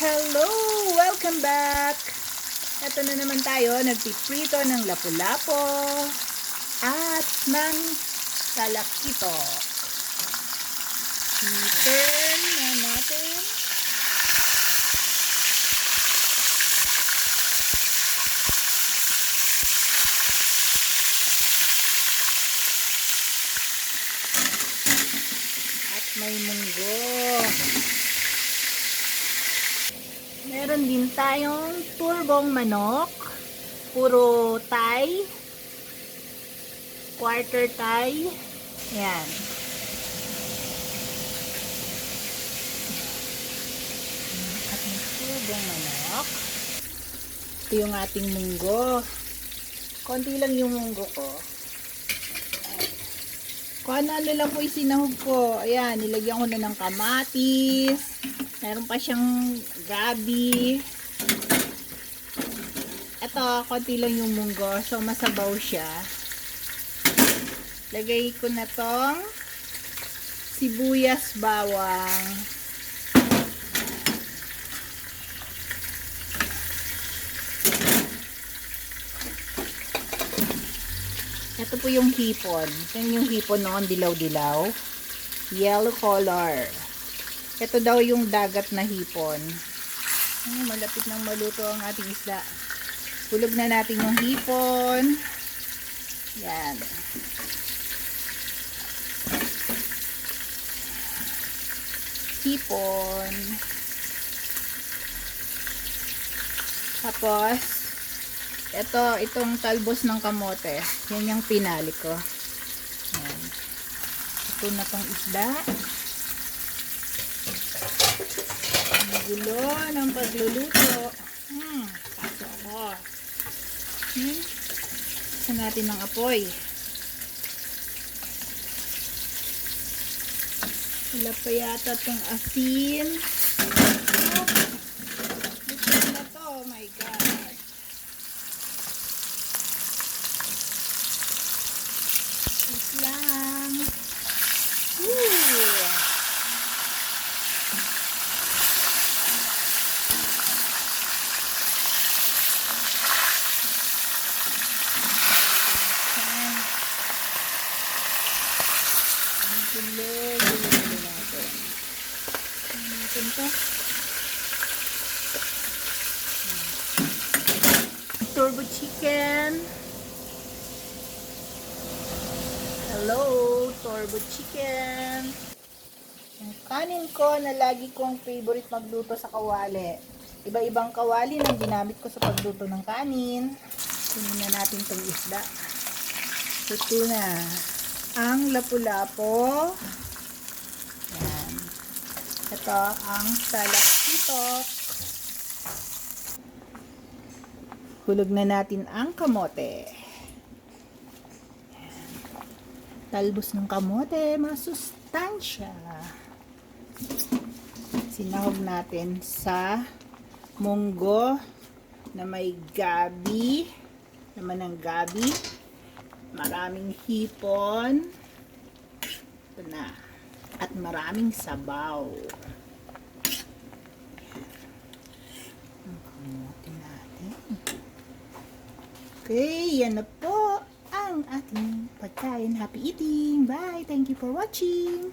Hello! Welcome back! Ito na naman tayo, nagpiprito ng lapu-lapo at ng talakitok. I-turn na natin. At may munggo. Meron din tayong turbong manok, puro Thai, quarter Thai. Yan. Ating turbong manok. Ito yung ating munggo. Konti lang yung munggo ko. Kung ano lang po isinahog ko. Ayan, nilagyan ko na ng kamatis. Meron pa siyang gabi. Ito, konti lang yung munggo. So, masabaw siya. Lagay ko na tong sibuyas bawang. Ito po yung hipon. Yan yung hipon noon, dilaw-dilaw. Yellow color. Ito daw yung dagat na hipon. Malapit nang maluto ang ating isda. Hulog na natin yung hipon. Yan. Hipon. Tapos, itong talbos ng kamote. Yan yung pinali ko. Yan. Ito na tong isda. Gulo ng pagluluto. Paso ako. Sa natin ng apoy. Wala pa yata itong asin. Ito na to. Oh my God. Ito lang. Gulo natin. Ano natin to? Turbo chicken. Hello, turbo chicken. Ang kanin ko na lagi kong favorite magluto sa kawali. Iba-ibang kawali na ginamit ko sa pagluto ng kanin. Kunin na natin itong isda. Ito na ang lapu-lapo. Yan. Ito ang talakitok. Hulog na natin ang kamote. Yan. Talbos ng kamote, masustansya. Sinahog natin sa munggo na may gabi. Naman ng gabi. Maraming hipon. Ito na. At maraming sabaw. Ang kamote natin. Okay, yan na po ang ating pagkain. Happy eating! Bye! Thank you for watching!